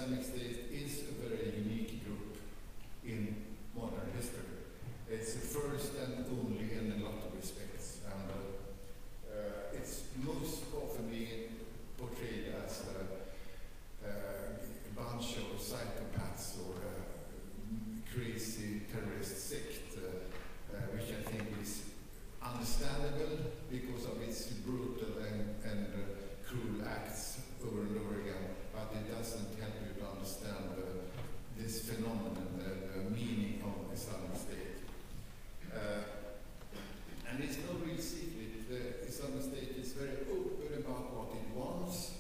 Islamic State is a very unique group in modern history. It's the first and only in a lot of respects, and it's most often being portrayed as a bunch of psychopaths or a crazy terrorist sect, which I think is understandable because of its brutal and cruel acts over and over again, but it doesn't help you to understand this phenomenon, the meaning of Islamic State. And it's no real secret. The Islamic State is very open about what it wants,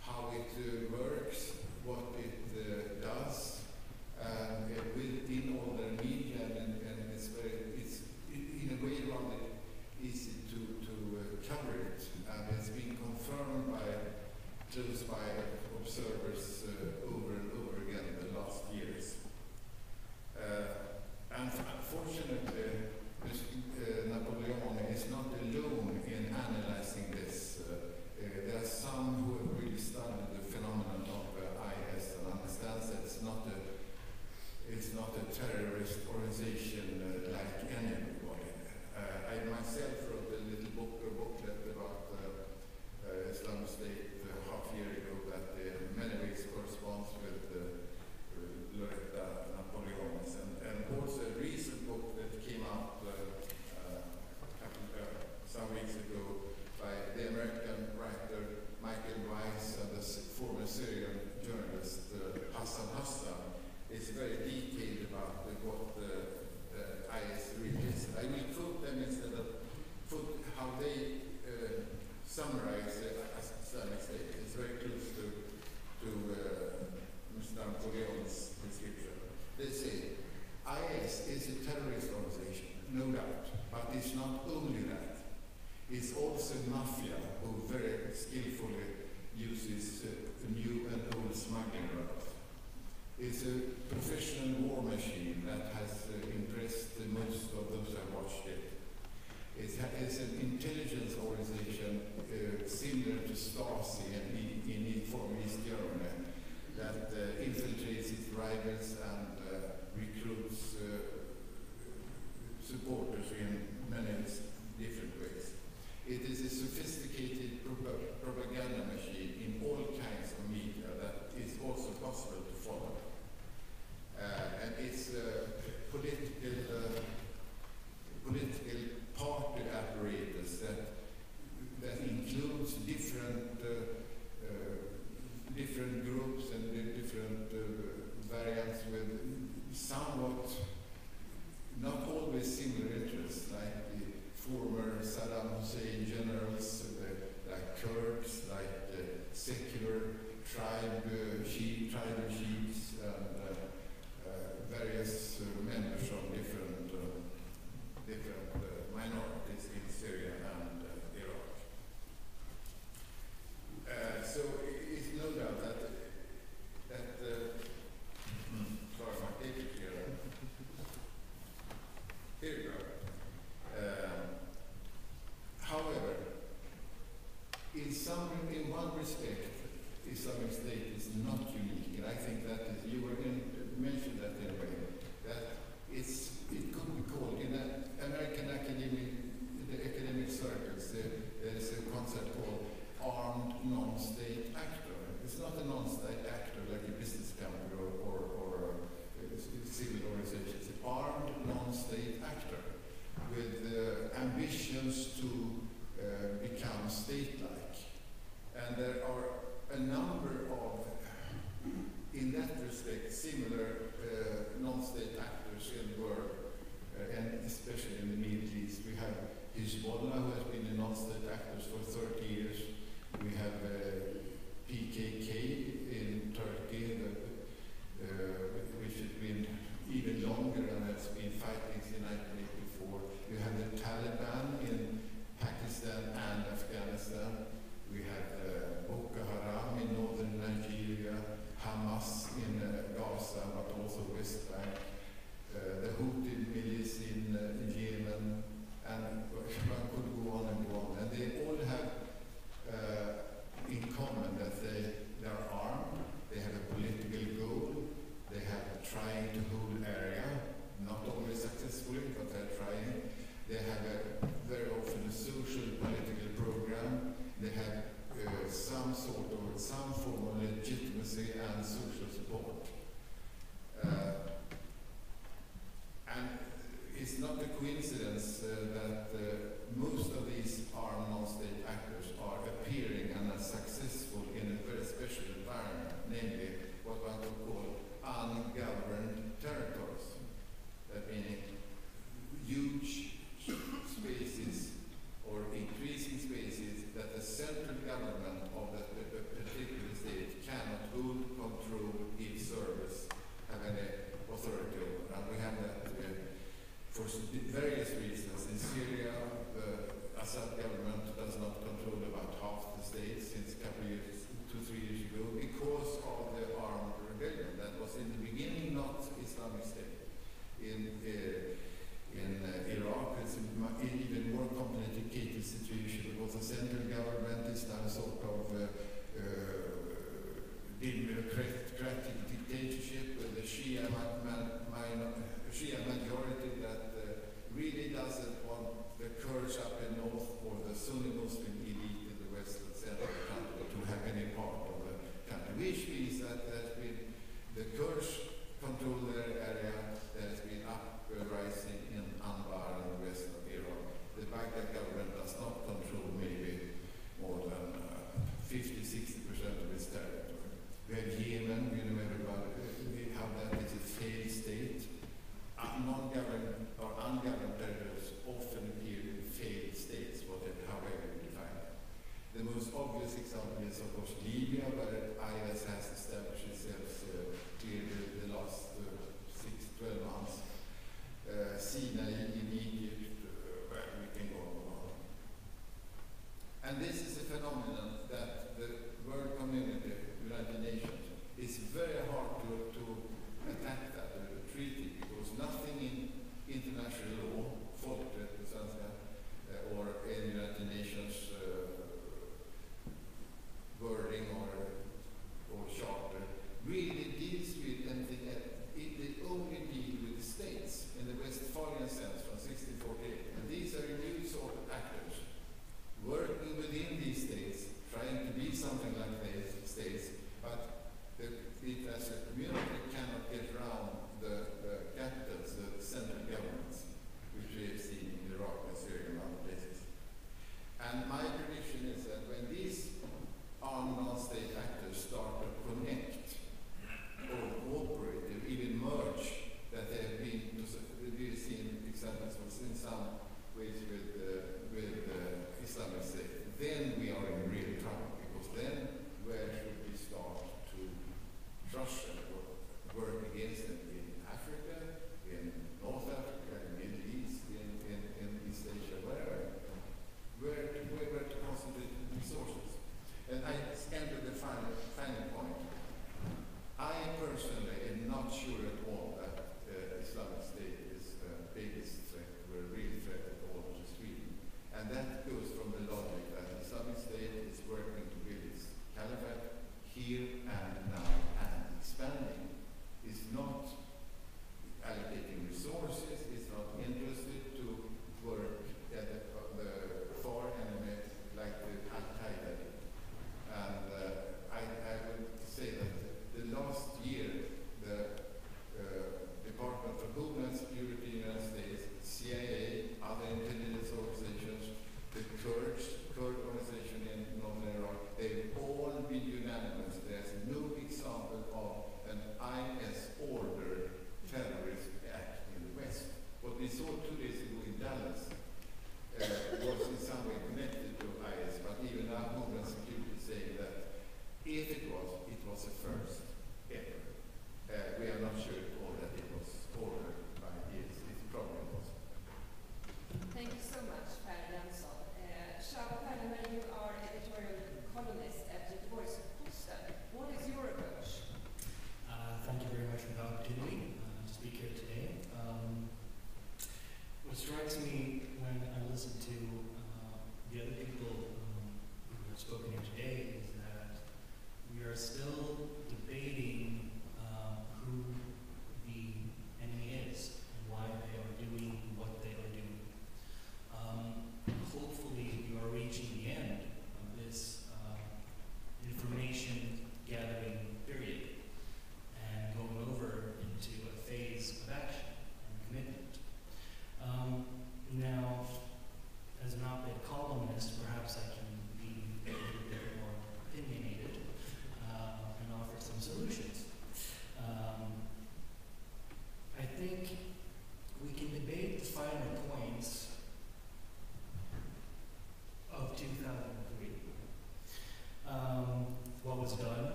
how it works, what it does, within all the media, and it's in a way rather easy to cover it, and it's been confirmed by observers over and over again in the last years. Unfortunately, Napoleon is not alone in analyzing this. There are some who have really studied the phenomenon of IS and understands that it's not a terrorist organization like anybody. I myself wrote a little booklet about Islamic State half a year ago that in many ways corresponds with Loretta Napoleonis, and also a recent book that came out some weeks ago by the American writer Michael Weiss and the former Syrian journalist Hassan Hassan. Is very detailed about what IS really is. I will quote them instead of how they summarize the Islamic State. It's very close to Mr. Napoleon's description. They say, IS is a terrorist organization, no doubt, but it's not only that. It's also mafia who very skillfully uses new and old smuggling routes. It's a professional war machine that has impressed most of those who have watched it. It's an intelligence organization similar to Stasi in former East Germany that infiltrates its rivals and recruits supporters in many different ways. It is a sophisticated propaganda machine in all kinds of media that is also possible to follow. And it's political party apparatus that includes different groups and different variants with somewhat, not always similar interests, like the former Saddam Hussein generals, like Kurds, like secular tribal chiefs, and various members from different minorities in Syria and Iraq. So it's no doubt that sorry, my tape is here. Here we go. However, in one respect, Islamic State is not unique, and I think that you were mentioned that in a way, that it could be called in American academic circles. There is a concept called armed non-state actor. It's not a non-state actor like a business company or a civil organization. It's an armed non-state actor with ambitions to become state-like. And there are a number of, in that respect, similar non-state actors in the world, and especially in the Middle East. We have Hezbollah, who has been a non-state actor for 30 years. We have PKK in Turkey, which has been even longer and has been fighting since 1984. We have the Taliban in Pakistan and Afghanistan. We have Boko Haram in northern Nigeria, Hamas in Gaza, but also West Bank, the Houthi milice in Yemen, and one could go on and go on. And they all have some form of legitimacy and social support. And it's not a coincidence that most of these armed non-state actors are appearing and are successful in a very special environment, namely what one could call ungoverned territories. That meaning huge spaces or increasing spaces that the central government of that particular state cannot hold, control, give service, have any authority over. And we have that for various reasons. In Syria, the Assad government does not control about half the states since a couple of years, 2-3 years ago, because of the armed rebellion that was in the beginning not Islamic State. In Iraq, it's an even more complicated situation because the central government is now sort of democratic dictatorship with the Shia majority that really doesn't want the Kurds up in north or the Sunni Muslim elite in the west and center of the country to have any part of the country, which means that there's been the Kurds control their area, there's been uprising in Anbar in the west of Iraq. The Baghdad government does not control maybe more than 50-60% of its territory. We have Yemen, we know everybody, how that is a failed state. Non-governed or ungoverned territories often appear in failed states, however you define it. The most obvious example is, of course, Libya, where IS has established itself clearly the last 6-12 months. Sinai in Egypt, where we can go on. And this is a phenomenon that the world community, United Nations, is very hard to attack that or treat it, because nothing in international law, folkrätt på svenska, or in United Nations wording or charter really deals with anything else. They only deal with the states in the Westphalian sense from 1648. And these are new sort of actors working within these states, trying to be something like these states, but it as a community cannot get around the capitals, the central governments, which we have seen in Iraq and Syria and other places. And my prediction is that when these armed non-state actors start to connect or cooperate or even merge, that they have been, we've seen examples in some ways with Islamic State, then we are in real trouble, because then where should we start to Russia work against them in Africa, in North Africa, in the Middle East, in East Asia, where to concentrate resources. And I enter the final point. I personally am not sure at all that Islamic State is the biggest threat, or a real threat at all to Sweden. And that goes from the logic that Islamic State is working to build its caliphate here and now and expanding. It's not allocating resources, it's not interested to work at the far enemy like the Al-Qaeda did. And I would say that the last year, the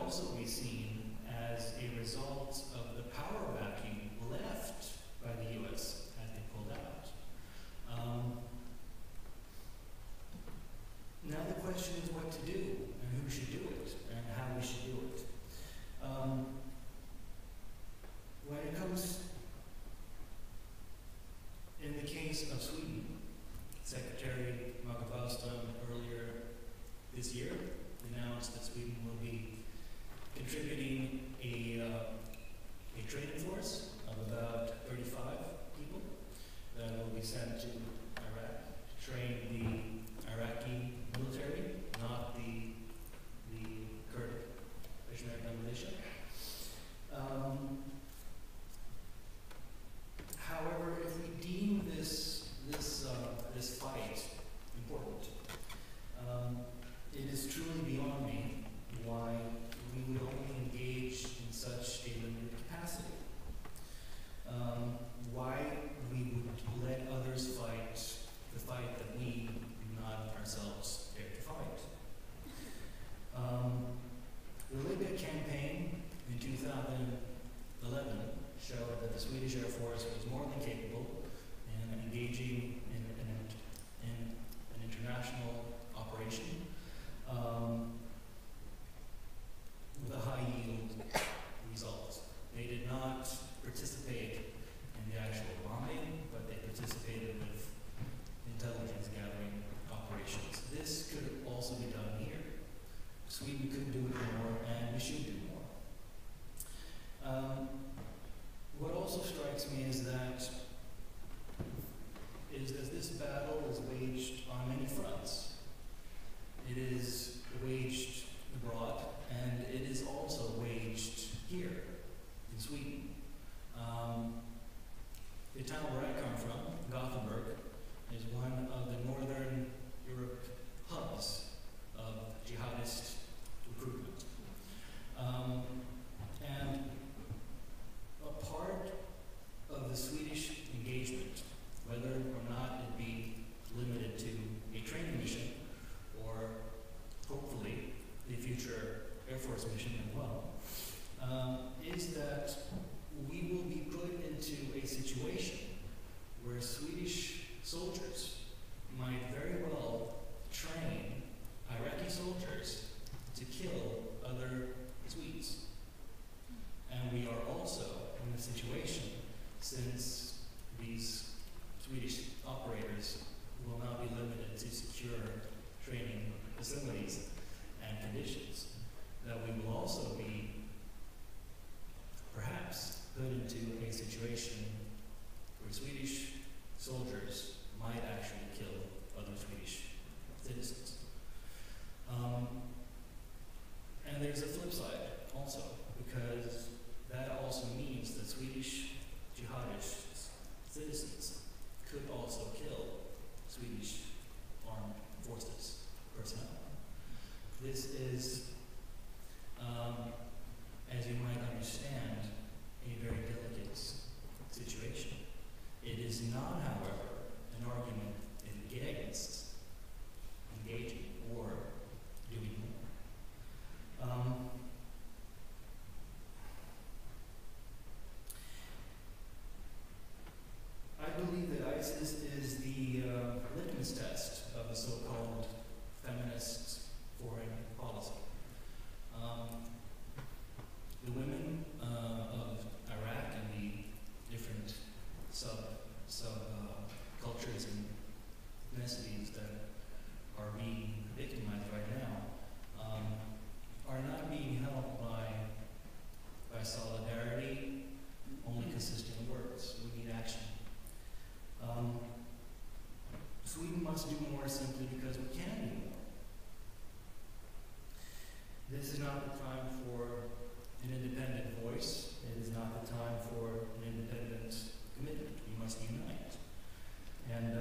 also be seen as a result of the power vacuum left by the U.S. as they pulled out. Now the question is what to do, and who should do it, and how we should do it. When it comes, in the case of Sweden, Secretary Margot Wallström earlier this year announced that Sweden will be contributing a training force of about 35 people that will be sent to Iraq to train the Iraqi military, not the Kurdish Peshmerga militia. However, if we deem this fight important, it is truly beyond me why we would only engage in such a limited capacity. Why we would let others fight the fight that we do not ourselves dare to fight. The Libya campaign in 2011 showed that the Swedish Air Force was more than capable in engaging in an international operation with a high yield result. They did not participate in the actual bombing, but they participated with intelligence gathering operations. This could also be done here. Sweden could do it more, and we should do more. What also strikes me is that this battle is waged on many fronts. It is waged abroad, and it is also waged here in Sweden. The town where I come from, Gothenburg, is one of the Northern Europe hubs of jihadist recruitment. And a part of the Swedish engagement, whether or not it be limited to a training mission or hopefully the future Air Force mission as well, is that we will be put into a situation where Swedish soldiers might very well train Iraqi soldiers to kill other Swedes. And we are also in a situation, since these Swedish operators will not be limited to secure training facilities and conditions, that we will also be perhaps put into a situation where Swedish soldiers might actually kill other Swedish citizens. And there's a flip side also, because that also means that Swedish jihadist citizens could also kill Swedish armed forces personnel. This is, as you might understand, a very delicate situation. It is not, however, an argument against engaging or doing more. I believe that ISIS is the litmus test of the so-called feminist foreign policy. The women of Iraq and the different cultures and ethnicities that are being victimized right now are not being helped by solidarity only consisting of words. We need action. Sweden must do more simply because we can do more. This is not the time for an independent voice. It is not the time for an independent commitment. We must unite. And